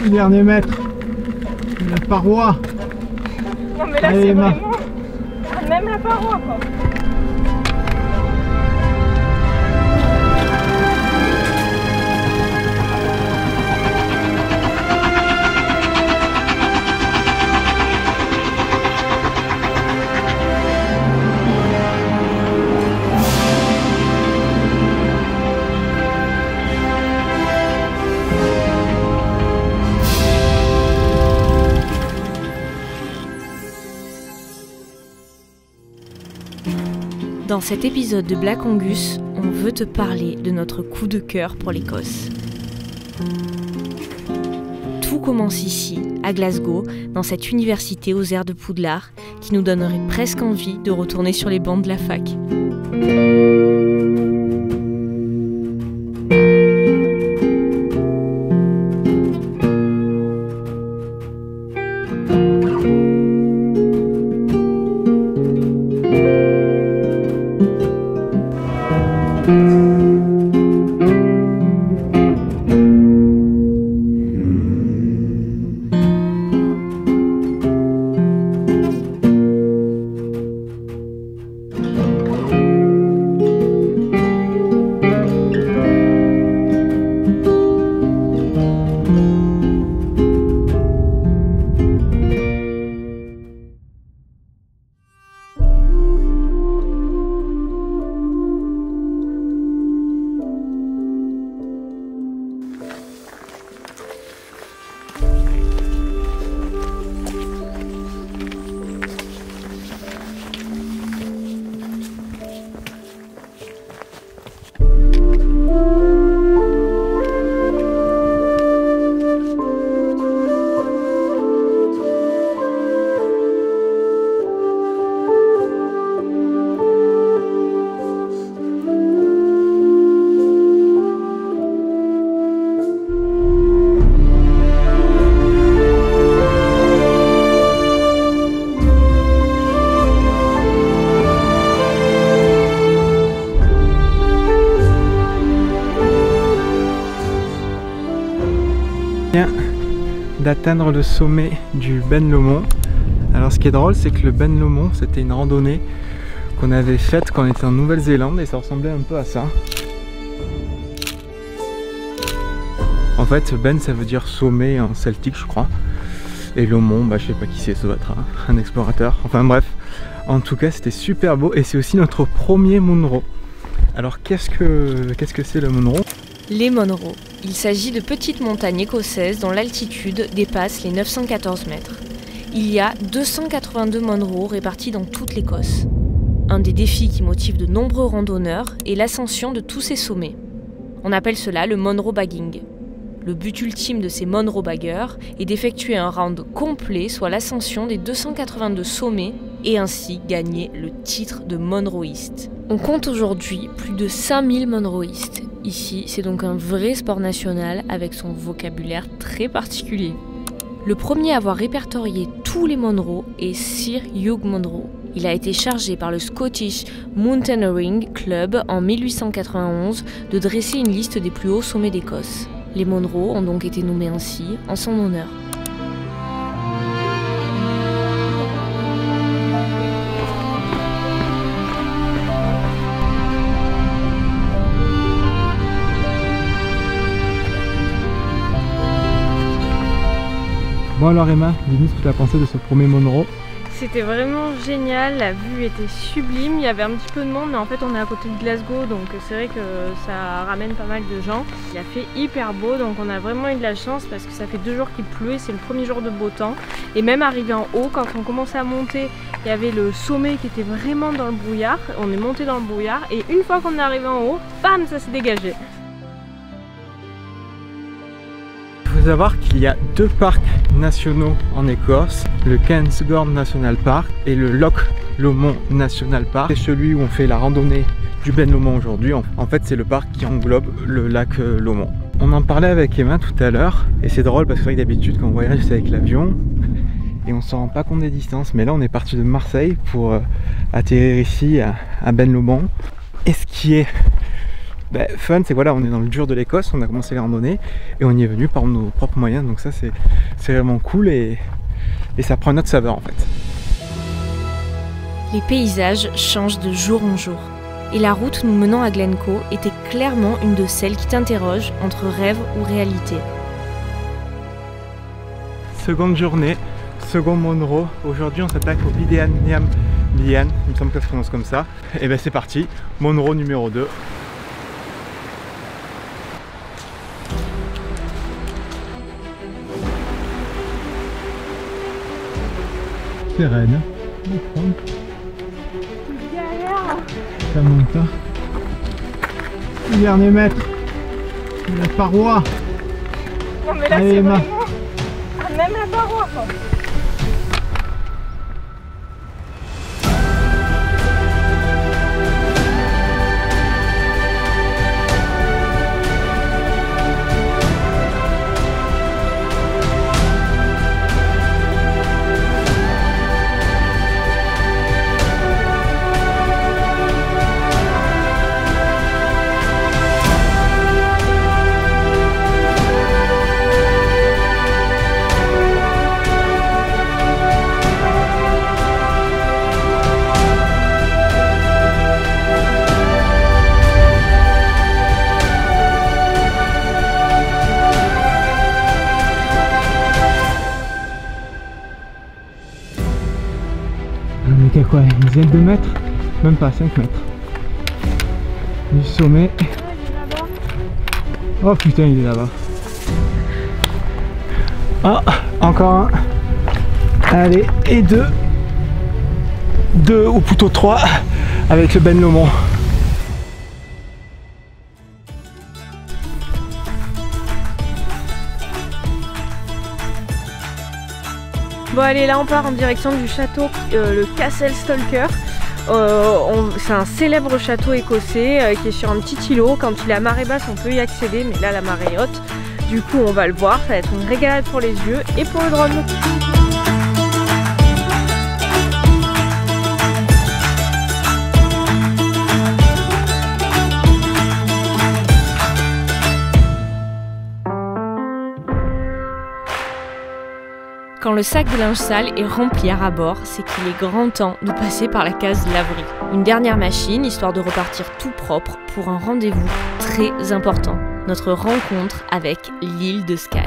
Le dernier mètre, la paroi. Non mais là c'est vraiment même la paroi quoi. Dans cet épisode de Black Angus, on veut te parler de notre coup de cœur pour l'Écosse. Tout commence ici, à Glasgow, dans cette université aux airs de Poudlard, qui nous donnerait presque envie de retourner sur les bancs de la fac. D'atteindre le sommet du Ben Lomond. Alors ce qui est drôle, c'est que le Ben Lomond, c'était une randonnée qu'on avait faite quand on était en Nouvelle-Zélande et ça ressemblait un peu à ça. En fait, Ben ça veut dire sommet en celtique je crois. Et Lomond, bah, je sais pas qui c'est, ça doit être un explorateur. Enfin bref, en tout cas c'était super beau et c'est aussi notre premier Munro. Alors qu'est-ce que c'est le Munro? Les Munro. Il s'agit de petites montagnes écossaises dont l'altitude dépasse les 914 mètres. Il y a 282 Munro répartis dans toute l'Écosse. Un des défis qui motive de nombreux randonneurs est l'ascension de tous ces sommets. On appelle cela le Munro bagging. Le but ultime de ces Munro baggers est d'effectuer un round complet, soit l'ascension des 282 sommets, et ainsi gagner le titre de Munroiste. On compte aujourd'hui plus de 5000 Munroistes. Ici, c'est donc un vrai sport national avec son vocabulaire très particulier. Le premier à avoir répertorié tous les Munro est Sir Hugh Munro. Il a été chargé par le Scottish Mountaineering Club en 1891 de dresser une liste des plus hauts sommets d'Écosse. Les Munro ont donc été nommés ainsi en son honneur. Bon alors Emma, dis-nous ce que tu as pensé de ce premier Munro. C'était vraiment génial, la vue était sublime, il y avait un petit peu de monde mais en fait on est à côté de Glasgow donc c'est vrai que ça ramène pas mal de gens. Il a fait hyper beau donc on a vraiment eu de la chance parce que ça fait 2 jours qu'il pleut et c'est le premier jour de beau temps. Et même arrivé en haut, quand on commençait à monter, il y avait le sommet qui était vraiment dans le brouillard. On est monté dans le brouillard et une fois qu'on est arrivé en haut, bam, ça s'est dégagé. Il faut savoir qu'il y a 2 parcs nationaux en Écosse, le Cairnsgorm National Park et le Loch Lomond National Park. C'est celui où on fait la randonnée du Ben Lomond aujourd'hui. En fait, c'est le parc qui englobe le lac Lomond. On en parlait avec Emma tout à l'heure et c'est drôle parce que d'habitude quand on voyage c'est avec l'avion et on s'en rend pas compte des distances. Mais là on est parti de Marseille pour atterrir ici à Ben-Lomond. Et ce qui est fun, c'est que voilà, on est dans le dur de l'Écosse, on a commencé les randonnées et on y est venu par nos propres moyens, donc ça c'est vraiment cool et ça prend une autre saveur en fait. Les paysages changent de jour en jour. Et la route nous menant à Glencoe était clairement une de celles qui t'interrogent entre rêve ou réalité. Seconde journée, second Monro. Aujourd'hui on s'attaque au Bideaniam Lian, il me semble que ça se prononce comme ça. Et c'est parti, Monro numéro 2. C'est raide. Ça monte là. Le dernier mètre. La paroi. Non mais là c'est vraiment... même la paroi quoi. On est à quoi, une dizaine de mètres? Même pas, 5 mètres. Du sommet. Oh putain, il est là-bas. Ah, encore un. Allez, et deux. Deux, ou plutôt 3, avec le Ben-Lomond. Bon allez, là on part en direction du château, le Castle Stalker. C'est un célèbre château écossais qui est sur un petit îlot. Quand il est à marée basse on peut y accéder, mais là la marée est haute. Du coup on va le voir, ça va être une régalade pour les yeux et pour le drone. Quand le sac de linge sale est rempli à ras-bord, c'est qu'il est grand temps de passer par la case laverie. Une dernière machine, histoire de repartir tout propre pour un rendez-vous très important. Notre rencontre avec l'île de Skye.